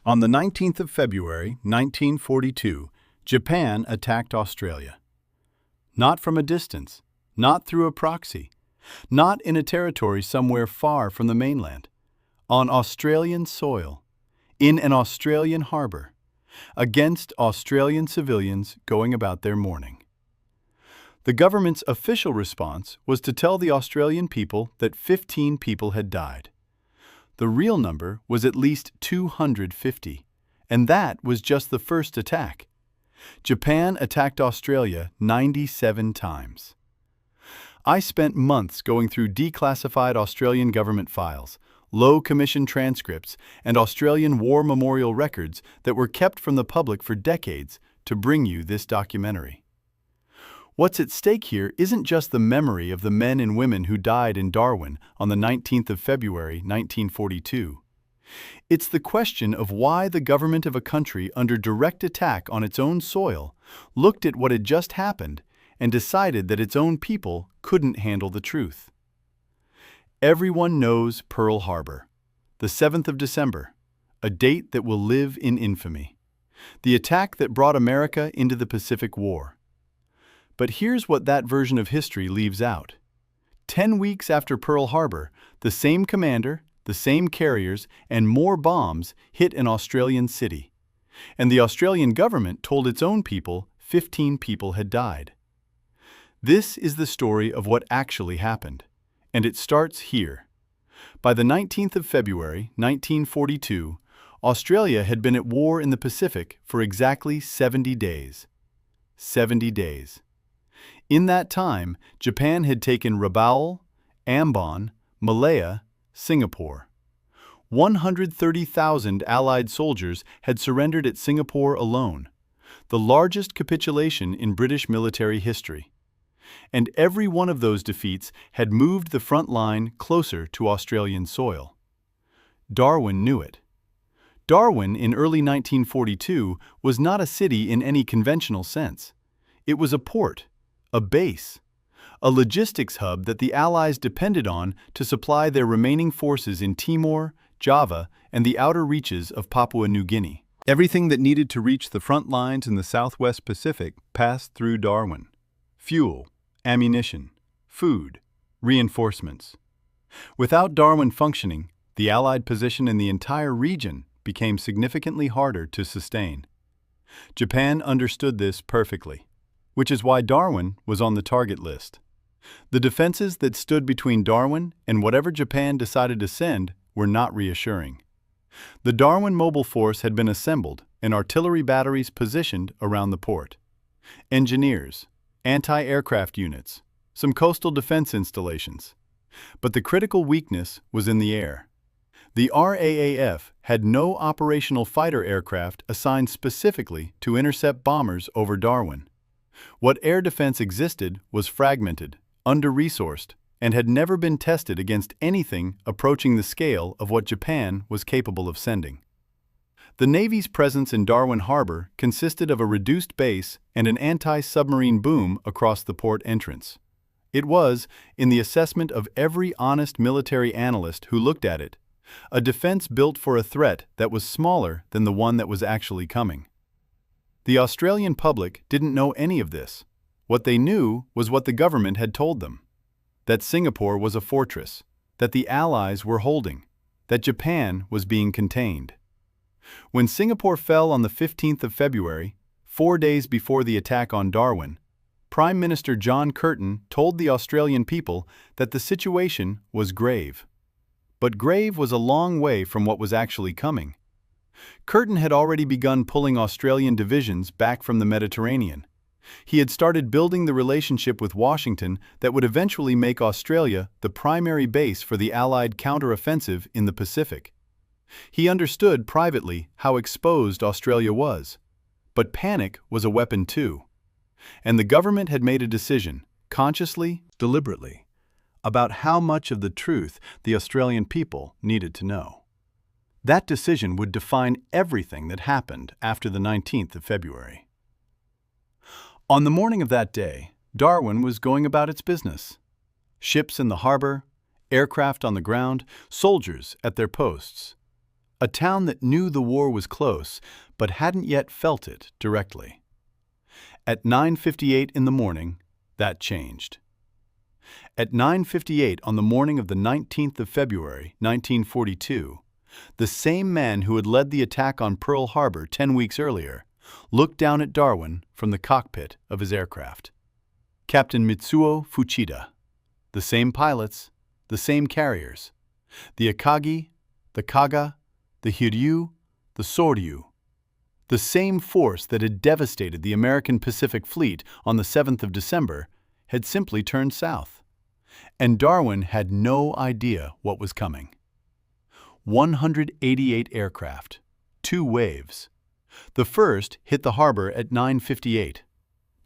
On the 19th of February, 1942, Japan attacked Australia. Not from a distance, not through a proxy, not in a territory somewhere far from the mainland. On Australian soil, in an Australian harbour, against Australian civilians going about their mourning. The government's official response was to tell the Australian people that 15 people had died. The real number was at least 250, and that was just the first attack. Japan attacked Australia 97 times. I spent months going through declassified Australian government files, low-commission transcripts, and Australian war memorial records that were kept from the public for decades to bring you this documentary. What's at stake here isn't just the memory of the men and women who died in Darwin on the 19th of February, 1942. It's the question of why the government of a country under direct attack on its own soil looked at what had just happened and decided that its own people couldn't handle the truth. Everyone knows Pearl Harbor, the 7th of December, a date that will live in infamy. The attack that brought America into the Pacific War. But here's what that version of history leaves out. 10 weeks after Pearl Harbor, the same commander, the same carriers, and more bombs hit an Australian city. And the Australian government told its own people 15 people had died. This is the story of what actually happened, and it starts here. By the 19th of February, 1942, Australia had been at war in the Pacific for exactly 70 days. 70 days. In that time, Japan had taken Rabaul, Ambon, Malaya, Singapore. 130,000 Allied soldiers had surrendered at Singapore alone, the largest capitulation in British military history. And every one of those defeats had moved the front line closer to Australian soil. Darwin knew it. Darwin, in early 1942, was not a city in any conventional sense. It was a port, a base, a logistics hub that the Allies depended on to supply their remaining forces in Timor, Java, and the outer reaches of Papua New Guinea. Everything that needed to reach the front lines in the Southwest Pacific passed through Darwin. Fuel, ammunition, food, reinforcements. Without Darwin functioning, the Allied position in the entire region became significantly harder to sustain. Japan understood this perfectly, which is why Darwin was on the target list. The defenses that stood between Darwin and whatever Japan decided to send were not reassuring. The Darwin Mobile Force had been assembled and artillery batteries positioned around the port. Engineers, anti-aircraft units, some coastal defense installations. But the critical weakness was in the air. The RAAF had no operational fighter aircraft assigned specifically to intercept bombers over Darwin. What air defense existed was fragmented, under-resourced, and had never been tested against anything approaching the scale of what Japan was capable of sending. The Navy's presence in Darwin Harbor consisted of a reduced base and an anti-submarine boom across the port entrance. It was, in the assessment of every honest military analyst who looked at it, a defense built for a threat that was smaller than the one that was actually coming. The Australian public didn't know any of this. What they knew was what the government had told them. That Singapore was a fortress, that the Allies were holding, that Japan was being contained. When Singapore fell on the 15th of February, 4 days before the attack on Darwin, Prime Minister John Curtin told the Australian people that the situation was grave. But grave was a long way from what was actually coming. Curtin had already begun pulling Australian divisions back from the Mediterranean. He had started building the relationship with Washington that would eventually make Australia the primary base for the Allied counteroffensive in the Pacific. He understood privately how exposed Australia was. But panic was a weapon too. And the government had made a decision, consciously, deliberately, about how much of the truth the Australian people needed to know. That decision would define everything that happened after the 19th of February. On the morning of that day, Darwin was going about its business. Ships in the harbor, aircraft on the ground, soldiers at their posts. a town that knew the war was close but hadn't yet felt it directly. At 9:58 in the morning, that changed. At 9:58 on the morning of the 19th of February, 1942, the same man who had led the attack on Pearl Harbor 10 weeks earlier looked down at Darwin from the cockpit of his aircraft. Captain Mitsuo Fuchida. The same pilots, the same carriers. The Akagi, the Kaga, the Hiryu, the Soryu. The same force that had devastated the American Pacific Fleet on the 7th of December had simply turned south. And Darwin had no idea what was coming. 188 aircraft, 2 waves. The first hit the harbor at 9:58.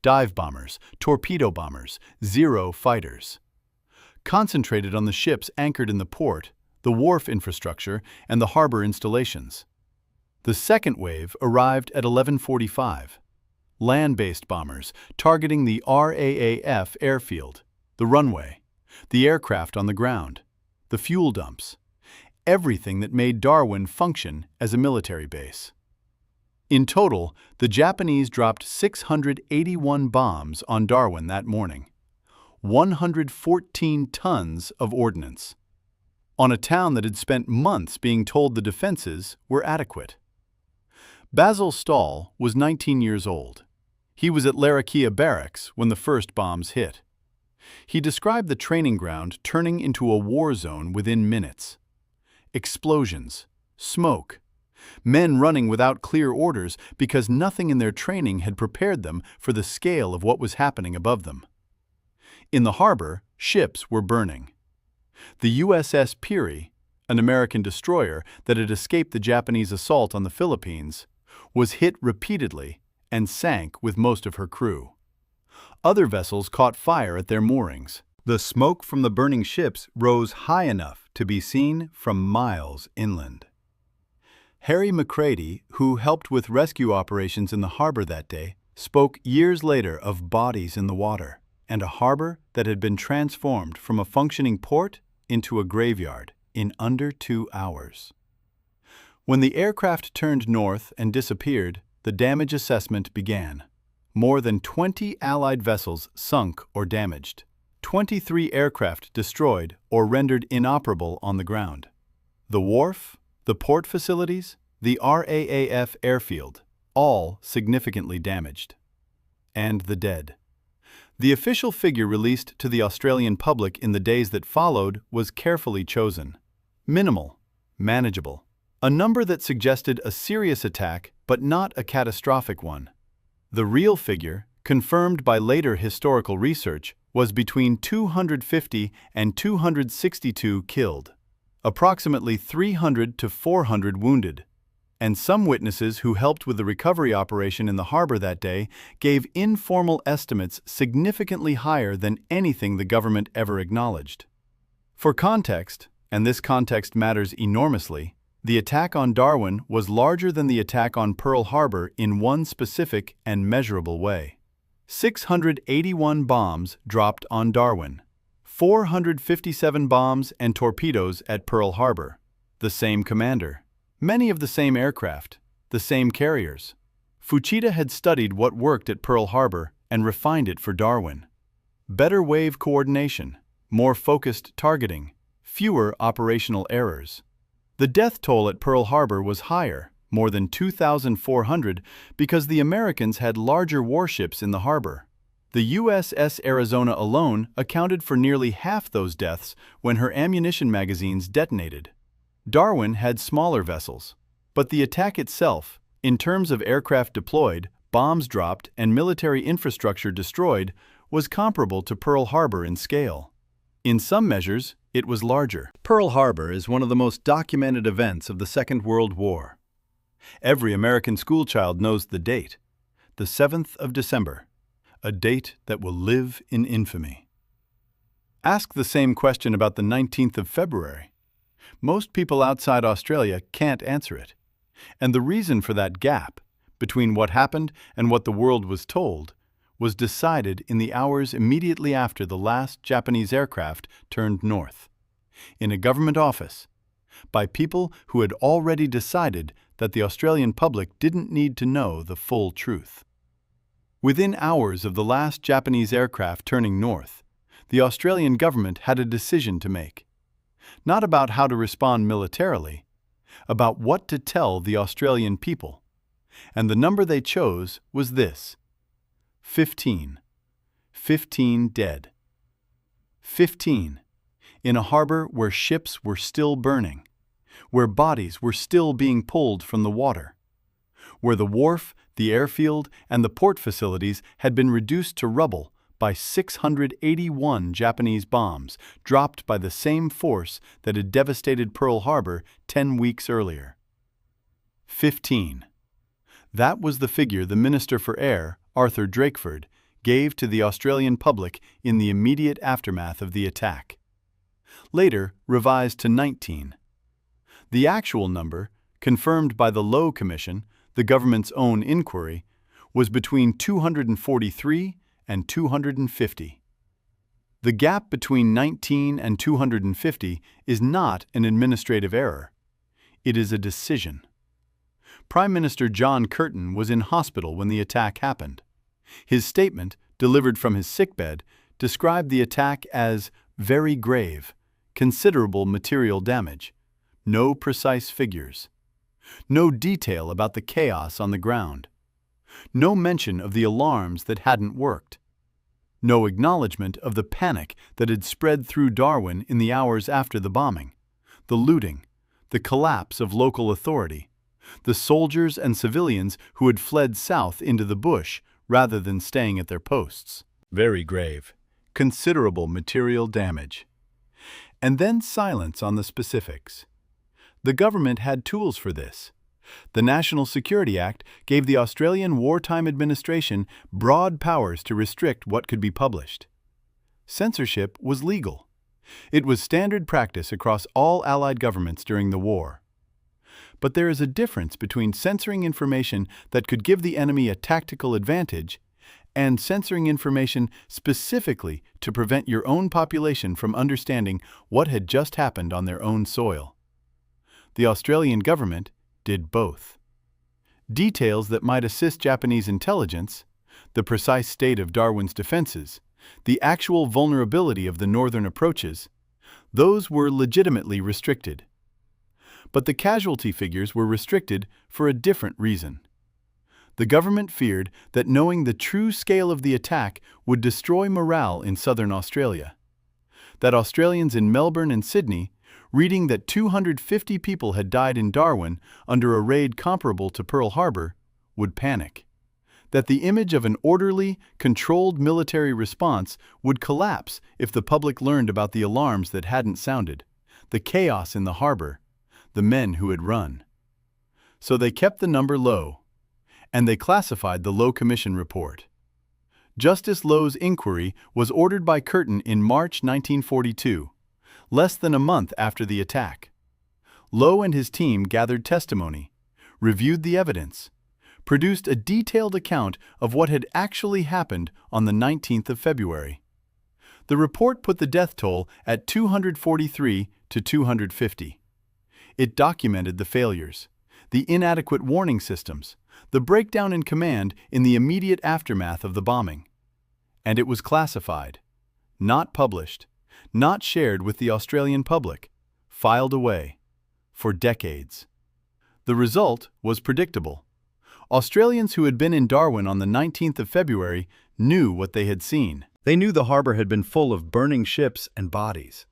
Dive bombers, torpedo bombers, 0 fighters. Concentrated on the ships anchored in the port, the wharf infrastructure, and the harbor installations. The second wave arrived at 11:45. Land-based bombers targeting the RAAF airfield, the runway, the aircraft on the ground, the fuel dumps, everything that made Darwin function as a military base. In total, the Japanese dropped 681 bombs on Darwin that morning, 114 tons of ordnance, on a town that had spent months being told the defenses were adequate. Basil Stahl was 19 years old. He was at Larakia Barracks when the first bombs hit. He described the training ground turning into a war zone within minutes. Explosions, smoke, men running without clear orders because nothing in their training had prepared them for the scale of what was happening above them. In the harbor, ships were burning. The USS Peary, an American destroyer that had escaped the Japanese assault on the Philippines, was hit repeatedly and sank with most of her crew. Other vessels caught fire at their moorings. The smoke from the burning ships rose high enough to be seen from miles inland. Harry McCready, who helped with rescue operations in the harbor that day, spoke years later of bodies in the water and a harbor that had been transformed from a functioning port into a graveyard in under 2 hours. When the aircraft turned north and disappeared, the damage assessment began. More than 20 Allied vessels sunk or damaged, 23 aircraft destroyed or rendered inoperable on the ground. The wharf, the port facilities, the RAAF airfield, all significantly damaged. And the dead. The official figure released to the Australian public in the days that followed was carefully chosen. Minimal, manageable, a number that suggested a serious attack but not a catastrophic one. The real figure, confirmed by later historical research, was between 250 and 262 killed, approximately 300 to 400 wounded, and some witnesses who helped with the recovery operation in the harbor that day gave informal estimates significantly higher than anything the government ever acknowledged. For context, and this context matters enormously, the attack on Darwin was larger than the attack on Pearl Harbor in one specific and measurable way. 681 bombs dropped on Darwin, 457 bombs and torpedoes at Pearl Harbor, the same commander, many of the same aircraft, the same carriers. Fuchida had studied what worked at Pearl Harbor and refined it for Darwin. Better wave coordination, more focused targeting, fewer operational errors. The death toll at Pearl Harbor was higher, more than 2,400, because the Americans had larger warships in the harbor. The USS Arizona alone accounted for nearly half those deaths when her ammunition magazines detonated. Darwin had smaller vessels, but the attack itself, in terms of aircraft deployed, bombs dropped, and military infrastructure destroyed, was comparable to Pearl Harbor in scale. In some measures, it was larger. Pearl Harbor is one of the most documented events of the Second World War. Every American schoolchild knows the date, the 7th of December, a date that will live in infamy. Ask the same question about the 19th of February. Most people outside Australia can't answer it. And the reason for that gap between what happened and what the world was told was decided in the hours immediately after the last Japanese aircraft turned north. In a government office, by people who had already decided that the Australian public didn't need to know the full truth. Within hours of the last Japanese aircraft turning north, the Australian government had a decision to make. Not about how to respond militarily, about what to tell the Australian people. And the number they chose was this: 15. 15 dead. 15. In a harbor where ships were still burning, where bodies were still being pulled from the water, where the wharf, the airfield, and the port facilities had been reduced to rubble by 681 Japanese bombs dropped by the same force that had devastated Pearl Harbor 10 weeks earlier. 15. That was the figure the Minister for Air, Arthur Drakeford, gave to the Australian public in the immediate aftermath of the attack. Later revised to 19. The actual number, confirmed by the Lowe Commission, the government's own inquiry, was between 243 and 250. The gap between 19 and 250 is not an administrative error. It is a decision. Prime Minister John Curtin was in hospital when the attack happened. His statement, delivered from his sickbed, described the attack as very grave, considerable material damage. No precise figures. No detail about the chaos on the ground. No mention of the alarms that hadn't worked. No acknowledgement of the panic that had spread through Darwin in the hours after the bombing, the looting, the collapse of local authority, the soldiers and civilians who had fled south into the bush rather than staying at their posts. Very grave. Considerable material damage. And then silence on the specifics. The government had tools for this. The National Security Act gave the Australian Wartime Administration broad powers to restrict what could be published. Censorship was legal. It was standard practice across all Allied governments during the war. But there is a difference between censoring information that could give the enemy a tactical advantage and censoring information specifically to prevent your own population from understanding what had just happened on their own soil. The Australian government did both. Details that might assist Japanese intelligence, the precise state of Darwin's defenses, the actual vulnerability of the northern approaches, those were legitimately restricted. But the casualty figures were restricted for a different reason. The government feared that knowing the true scale of the attack would destroy morale in southern Australia. That Australians in Melbourne and Sydney, reading that 250 people had died in Darwin under a raid comparable to Pearl Harbor, would panic. That the image of an orderly, controlled military response would collapse if the public learned about the alarms that hadn't sounded, the chaos in the harbor, the men who had run. So they kept the number low, and they classified the Lowe Commission report. Justice Lowe's inquiry was ordered by Curtin in March 1942, less than a month after the attack. Lowe and his team gathered testimony, reviewed the evidence, produced a detailed account of what had actually happened on the 19th of February. The report put the death toll at 243 to 250. It documented the failures, the inadequate warning systems, the breakdown in command in the immediate aftermath of the bombing. And it was classified, not published, not shared with the Australian public, filed away, for decades. The result was predictable. Australians who had been in Darwin on the 19th of February knew what they had seen. They knew the harbor had been full of burning ships and bodies.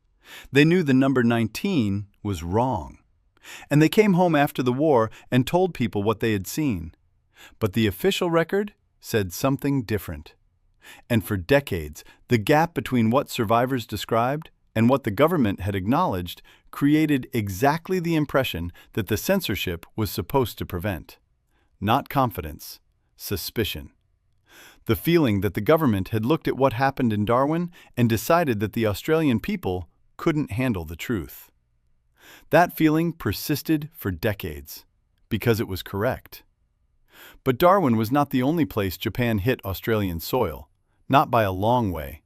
They knew the number 19 was wrong. And they came home after the war and told people what they had seen. But the official record said something different. And for decades, the gap between what survivors described and what the government had acknowledged created exactly the impression that the censorship was supposed to prevent. Not confidence, suspicion. The feeling that the government had looked at what happened in Darwin and decided that the Australian people couldn't handle the truth. That feeling persisted for decades, because it was correct. But Darwin was not the only place Japan hit Australian soil, not by a long way.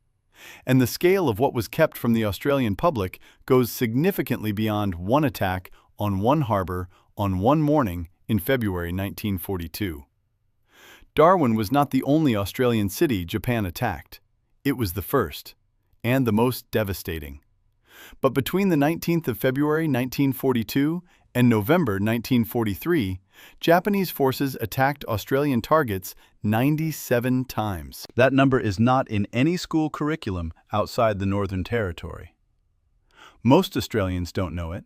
And the scale of what was kept from the Australian public goes significantly beyond one attack on one harbour on one morning in February 1942. Darwin was not the only Australian city Japan attacked. It was the first, and the most devastating. But between the 19th of February 1942 and November 1943, Japanese forces attacked Australian targets 97 times. That number is not in any school curriculum outside the Northern Territory. Most Australians don't know it.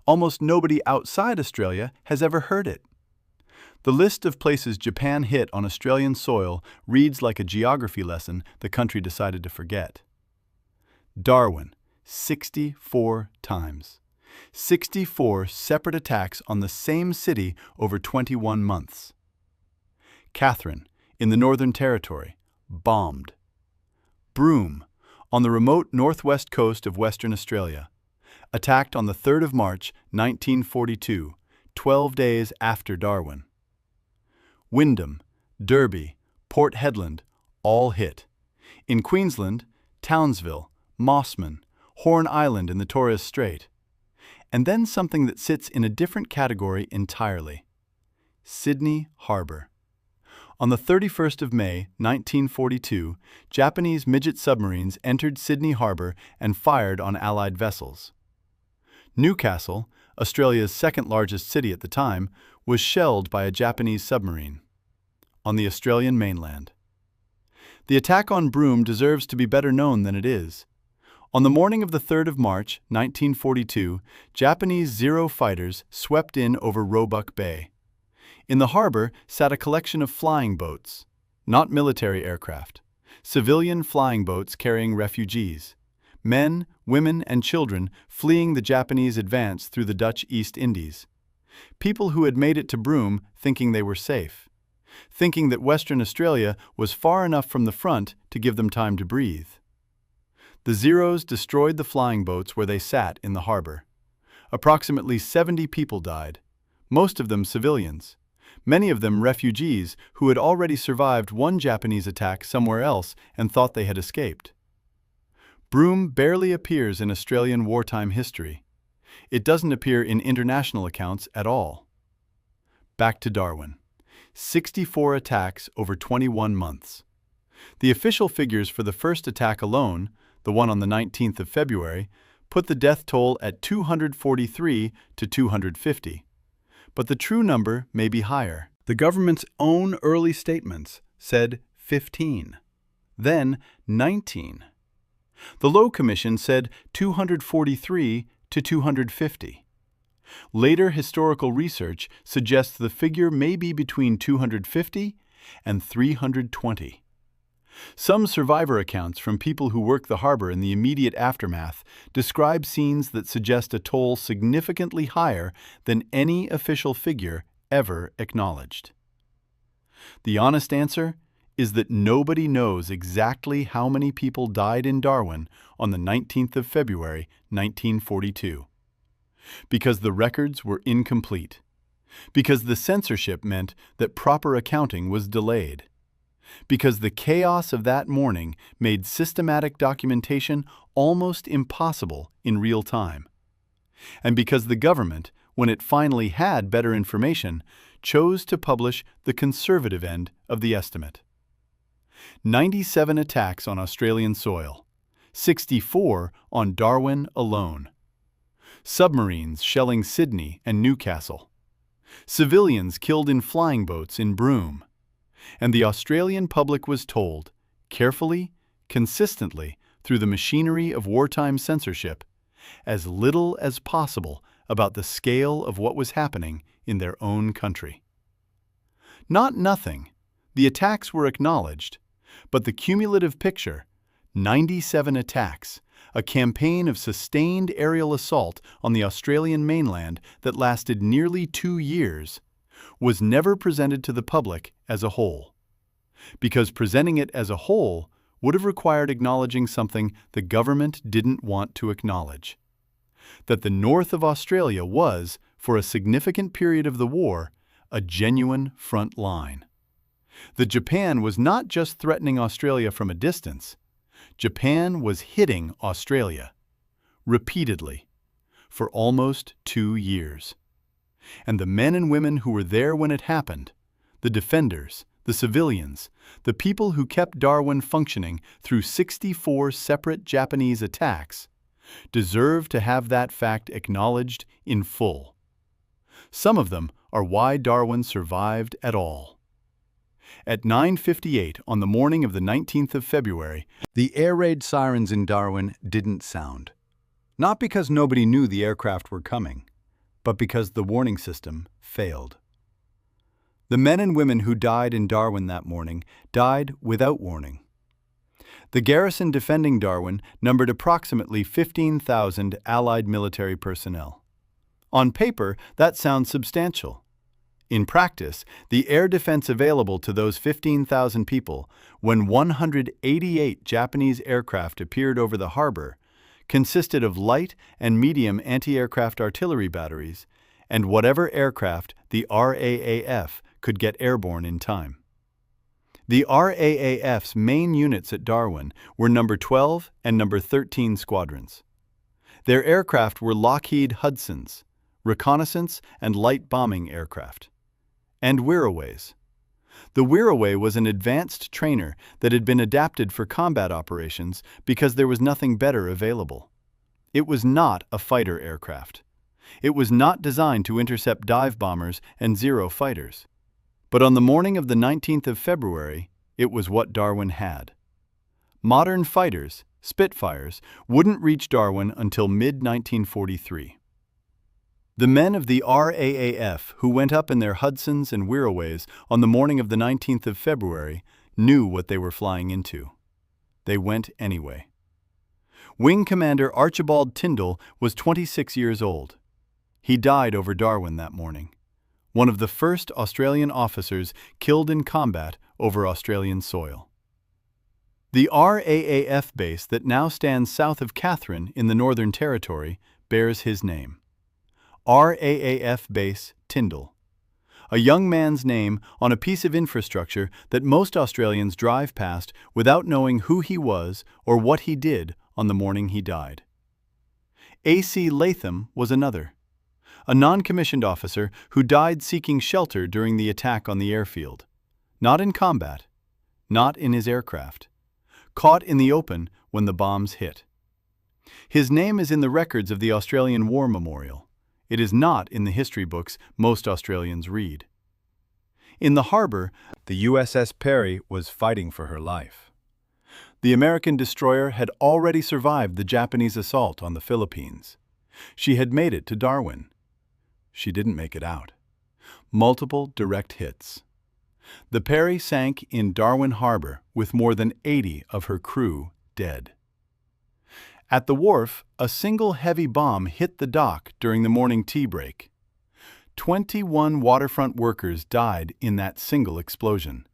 Almost nobody outside Australia has ever heard it. The list of places Japan hit on Australian soil reads like a geography lesson the country decided to forget. Darwin, 64 times. 64 separate attacks on the same city over 21 months. Catherine, in the Northern Territory, bombed. Broome, on the remote northwest coast of Western Australia, attacked on the 3rd of March, 1942, 12 days after Darwin. Wyndham, Derby, Port Hedland, all hit. In Queensland, Townsville, Mossman, Horn Island in the Torres Strait. And then something that sits in a different category entirely. Sydney Harbour. On the 31st of May, 1942, Japanese midget submarines entered Sydney Harbour and fired on Allied vessels. Newcastle, Australia's second-largest city at the time, was shelled by a Japanese submarine. On the Australian mainland. The attack on Broome deserves to be better known than it is. On the morning of the 3rd of March, 1942, Japanese Zero fighters swept in over Roebuck Bay. In the harbour sat a collection of flying boats, not military aircraft, civilian flying boats carrying refugees, men, women, and children fleeing the Japanese advance through the Dutch East Indies. People who had made it to Broome thinking they were safe, thinking that Western Australia was far enough from the front to give them time to breathe. The Zeros destroyed the flying boats where they sat in the harbour. Approximately 70 people died, most of them civilians, many of them refugees who had already survived one Japanese attack somewhere else and thought they had escaped. Broome barely appears in Australian wartime history. It doesn't appear in international accounts at all. Back to Darwin. 64 attacks over 21 months. The official figures for the first attack alone, the one on the 19th of February, put the death toll at 243 to 250. But the true number may be higher. The government's own early statements said 15, then 19. The Low Commission said 243 to 250. Later historical research suggests the figure may be between 250 and 320. Some survivor accounts from people who worked the harbour in the immediate aftermath describe scenes that suggest a toll significantly higher than any official figure ever acknowledged. The honest answer is that nobody knows exactly how many people died in Darwin on the 19th of February, 1942. Because the records were incomplete. Because the censorship meant that proper accounting was delayed. Because the chaos of that morning made systematic documentation almost impossible in real time. And because the government, when it finally had better information, chose to publish the conservative end of the estimate. 97 attacks on Australian soil, 64 on Darwin alone. Submarines shelling Sydney and Newcastle. Civilians killed in flying boats in Broome. And the Australian public was told, carefully, consistently, through the machinery of wartime censorship, as little as possible about the scale of what was happening in their own country. Not nothing. The attacks were acknowledged, but the cumulative picture, 97 attacks, a campaign of sustained aerial assault on the Australian mainland that lasted nearly 2 years, was never presented to the public as a whole. Because presenting it as a whole would have required acknowledging something the government didn't want to acknowledge. That the north of Australia was, for a significant period of the war, a genuine front line. That Japan was not just threatening Australia from a distance. Japan was hitting Australia repeatedly for almost 2 years. And the men and women who were there when it happened, the defenders, the civilians, the people who kept Darwin functioning through 64 separate Japanese attacks, deserve to have that fact acknowledged in full. Some of them are why Darwin survived at all. At 9:58 on the morning of the 19th of February, the air raid sirens in Darwin didn't sound. Not because nobody knew the aircraft were coming, but because the warning system failed. The men and women who died in Darwin that morning died without warning. The garrison defending Darwin numbered approximately 15,000 Allied military personnel. On paper, that sounds substantial. In practice, the air defense available to those 15,000 people when 188 Japanese aircraft appeared over the harbor consisted of light and medium anti-aircraft artillery batteries and whatever aircraft the RAAF could get airborne in time. The RAAF's main units at Darwin were No. 12 and No. 13 squadrons. Their aircraft were Lockheed Hudsons, reconnaissance and light bombing aircraft, and Wirraways. The Wirraway was an advanced trainer that had been adapted for combat operations because there was nothing better available. It was not a fighter aircraft. It was not designed to intercept dive bombers and Zero fighters. But on the morning of the 19th of February, it was what Darwin had. Modern fighters, Spitfires, wouldn't reach Darwin until mid-1943. The men of the RAAF who went up in their Hudsons and Wirraways on the morning of the 19th of February knew what they were flying into. They went anyway. Wing Commander Archibald Tyndall was 26 years old. He died over Darwin that morning, one of the first Australian officers killed in combat over Australian soil. The RAAF base that now stands south of Katherine in the Northern Territory bears his name. RAAF Base Tyndall, a young man's name on a piece of infrastructure that most Australians drive past without knowing who he was or what he did on the morning he died. A.C. Latham was another, a non-commissioned officer who died seeking shelter during the attack on the airfield, not in combat, not in his aircraft, caught in the open when the bombs hit. His name is in the records of the Australian War Memorial. It is not in the history books most Australians read. In the harbor, the USS Perry was fighting for her life. The American destroyer had already survived the Japanese assault on the Philippines. She had made it to Darwin. She didn't make it out. Multiple direct hits. The Perry sank in Darwin Harbor with more than 80 of her crew dead. At the wharf, a single heavy bomb hit the dock during the morning tea break. 21 waterfront workers died in that single explosion.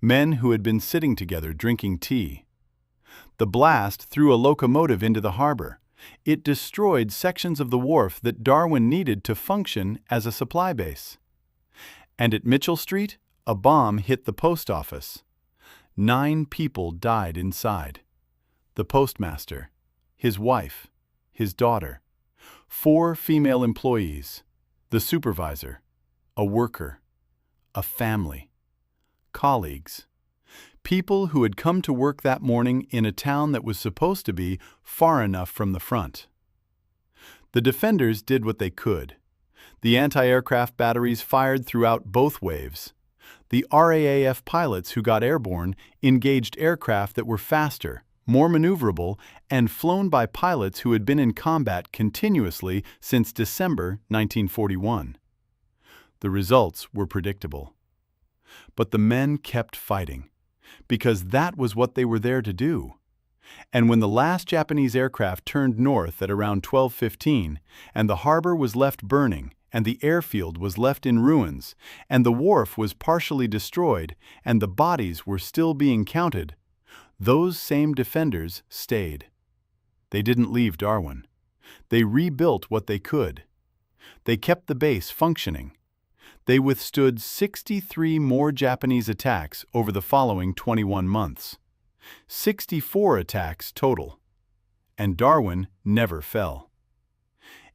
Men who had been sitting together drinking tea. The blast threw a locomotive into the harbor. It destroyed sections of the wharf that Darwin needed to function as a supply base. And at Mitchell Street, a bomb hit the post office. 9 people died inside. The postmaster, his wife, his daughter, 4 female employees, the supervisor, a worker, a family, colleagues, people who had come to work that morning in a town that was supposed to be far enough from the front. The defenders did what they could. The anti-aircraft batteries fired throughout both waves. The RAAF pilots who got airborne engaged aircraft that were faster, more maneuverable, and flown by pilots who had been in combat continuously since December 1941. The results were predictable. But the men kept fighting, because that was what they were there to do. And when the last Japanese aircraft turned north at around 12:15, and the harbor was left burning, and the airfield was left in ruins, and the wharf was partially destroyed, and the bodies were still being counted, those same defenders stayed. They didn't leave Darwin. They rebuilt what they could. They kept the base functioning. They withstood 63 more Japanese attacks over the following 21 months. 64 attacks total. And Darwin never fell.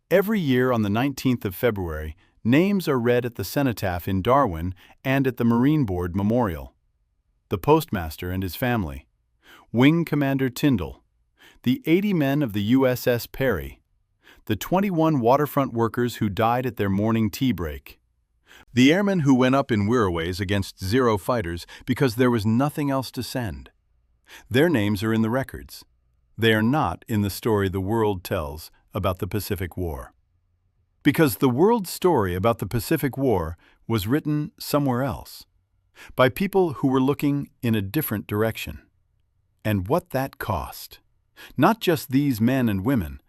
Every year on the 19th of February, names are read at the cenotaph in Darwin and at the Marine Board Memorial. The postmaster and his family, Wing Commander Tyndall, the 80 men of the USS Perry, the 21 waterfront workers who died at their morning tea break, the airmen who went up in Wirraways against Zero fighters because there was nothing else to send. Their names are in the records. They are not in the story the world tells about the Pacific War. Because the world's story about the Pacific War was written somewhere else, by people who were looking in a different direction. And what that cost. Not just these men and women,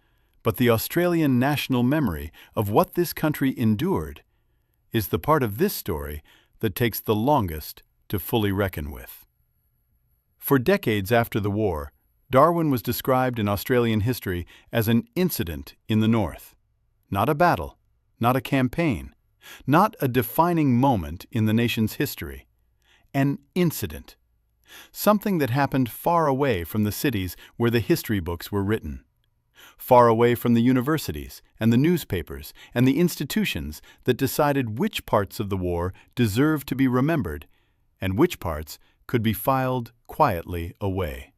but the Australian national memory of what this country endured is the part of this story that takes the longest to fully reckon with. For decades after the war, Darwin was described in Australian history as an incident in the North. Not a battle, not a campaign, not a defining moment in the nation's history. An incident. Something that happened far away from the cities where the history books were written. Far away from the universities and the newspapers and the institutions that decided which parts of the war deserved to be remembered and which parts could be filed quietly away.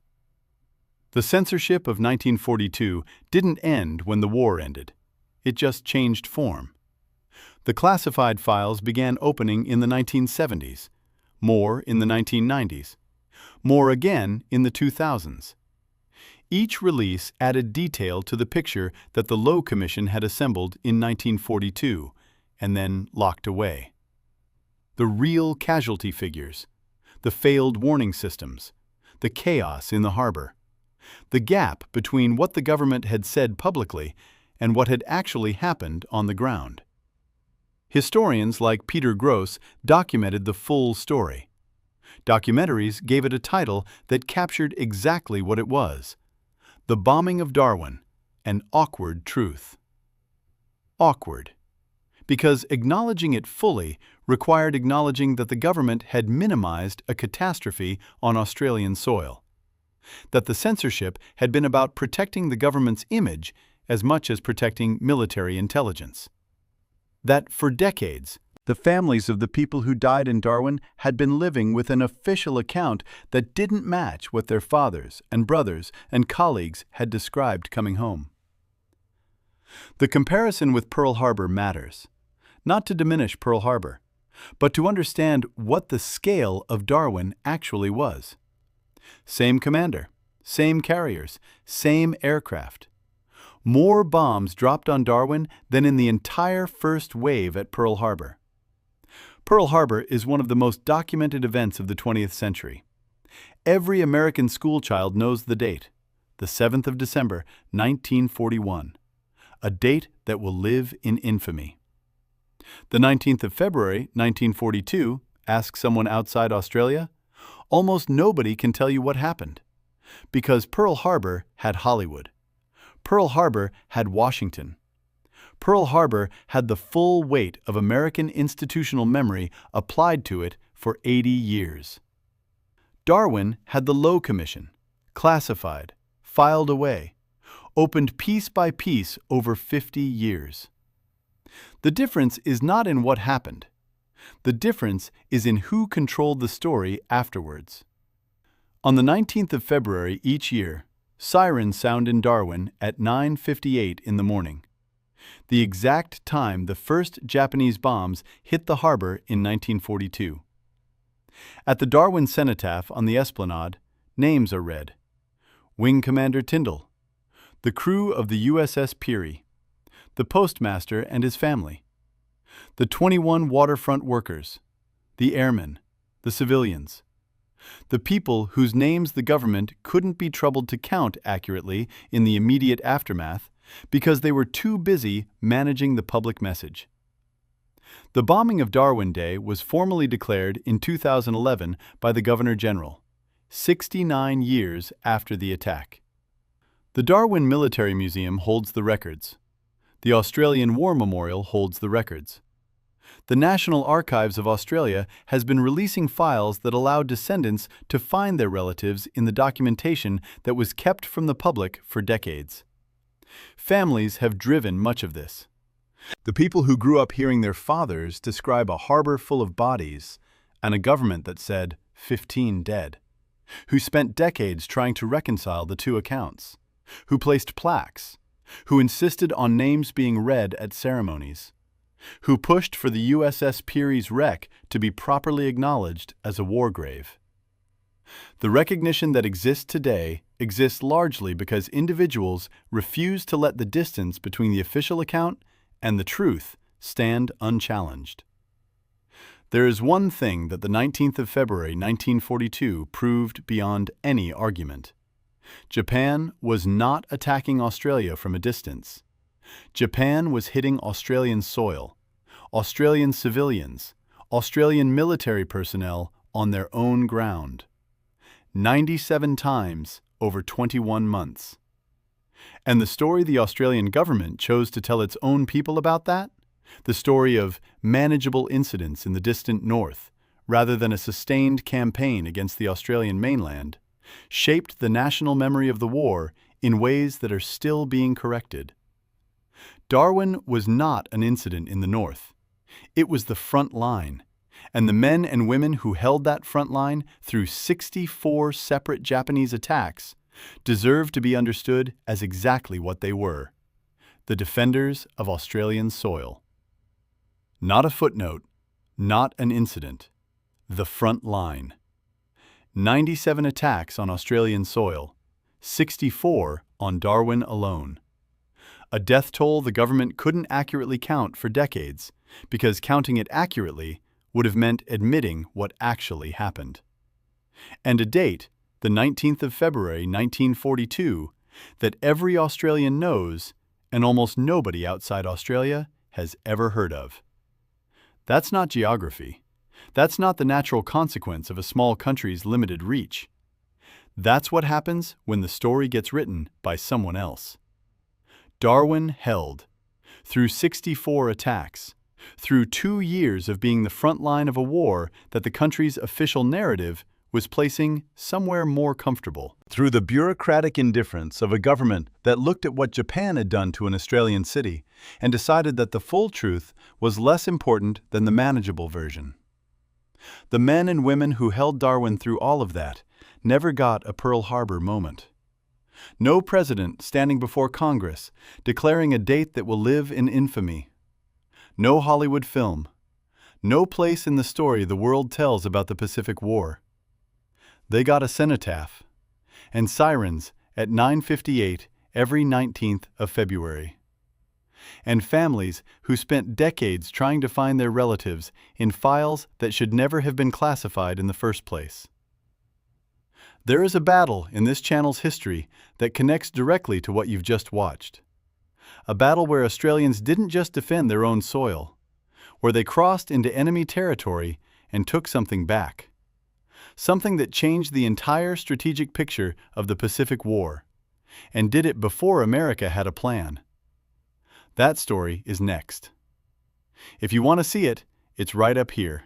The censorship of 1942 didn't end when the war ended. It just changed form. The classified files began opening in the 1970s, more in the 1990s, more again in the 2000s. Each release added detail to the picture that the Low Commission had assembled in 1942 and then locked away. The real casualty figures, the failed warning systems, the chaos in the harbor, the gap between what the government had said publicly and what had actually happened on the ground. Historians like Peter Gross documented the full story. Documentaries gave it a title that captured exactly what it was: The Bombing of Darwin, An Awkward Truth. Awkward. Because acknowledging it fully required acknowledging that the government had minimized a catastrophe on Australian soil. That the censorship had been about protecting the government's image as much as protecting military intelligence. That for decades, the families of the people who died in Darwin had been living with an official account that didn't match what their fathers and brothers and colleagues had described coming home. The comparison with Pearl Harbor matters, not to diminish Pearl Harbor, but to understand what the scale of Darwin actually was. Same commander, same carriers, same aircraft. More bombs dropped on Darwin than in the entire first wave at Pearl Harbor. Pearl Harbor is one of the most documented events of the 20th century. Every American schoolchild knows the date, the 7th of December, 1941, a date that will live in infamy. The 19th of February, 1942, ask someone outside Australia, almost nobody can tell you what happened. Because Pearl Harbor had Hollywood. Pearl Harbor had Washington. Pearl Harbor had the full weight of American institutional memory applied to it for 80 years. Darwin had the Low Commission, classified, filed away, opened piece by piece over 50 years. The difference is not in what happened. The difference is in who controlled the story afterwards. On the 19th of February each year, sirens sound in Darwin at 9:58 in the morning, the exact time the first Japanese bombs hit the harbor in 1942. At the Darwin cenotaph on the Esplanade, names are read: Wing Commander Tyndall, the crew of the USS Peary, the postmaster and his family, the 21 waterfront workers, the airmen, the civilians, the people whose names the government couldn't be troubled to count accurately in the immediate aftermath because they were too busy managing the public message. The bombing of Darwin Day was formally declared in 2011 by the Governor General, 69 years after the attack. The Darwin Military Museum holds the records. The Australian War Memorial holds the records. The National Archives of Australia has been releasing files that allow descendants to find their relatives in the documentation that was kept from the public for decades. Families have driven much of this. The people who grew up hearing their fathers describe a harbor full of bodies and a government that said 15 dead, who spent decades trying to reconcile the two accounts, who placed plaques, who insisted on names being read at ceremonies, who pushed for the USS Peary's wreck to be properly acknowledged as a war grave. The recognition that exists today exists largely because individuals refuse to let the distance between the official account and the truth stand unchallenged. There is one thing that the 19th of February 1942 proved beyond any argument. Japan was not attacking Australia from a distance. Japan was hitting Australian soil, Australian civilians, Australian military personnel on their own ground. 97 times over 21 months. And the story the Australian government chose to tell its own people about that? The story of manageable incidents in the distant north, rather than a sustained campaign against the Australian mainland, shaped the national memory of the war in ways that are still being corrected. Darwin was not an incident in the north. It was the front line, and the men and women who held that front line through 64 separate Japanese attacks deserve to be understood as exactly what they were: the defenders of Australian soil. Not a footnote, not an incident. The front line. 97 attacks on Australian soil, 64 on Darwin alone. A death toll the government couldn't accurately count for decades, because counting it accurately would have meant admitting what actually happened. And a date, the 19th of February 1942, that every Australian knows and almost nobody outside Australia has ever heard of. That's not geography. That's not the natural consequence of a small country's limited reach. That's what happens when the story gets written by someone else. Darwin held, through 64 attacks, through 2 years of being the front line of a war that the country's official narrative was placing somewhere more comfortable. Through the bureaucratic indifference of a government that looked at what Japan had done to an Australian city and decided that the full truth was less important than the manageable version. The men and women who held Darwin through all of that never got a Pearl Harbor moment. No president standing before Congress declaring a date that will live in infamy. No Hollywood film. No place in the story the world tells about the Pacific War. They got a cenotaph and sirens at 9:58 every 19th of February. And families who spent decades trying to find their relatives in files that should never have been classified in the first place. There is a battle in this channel's history that connects directly to what you've just watched. A battle where Australians didn't just defend their own soil, where they crossed into enemy territory and took something back. Something that changed the entire strategic picture of the Pacific War, and did it before America had a plan. That story is next. If you want to see it, it's right up here.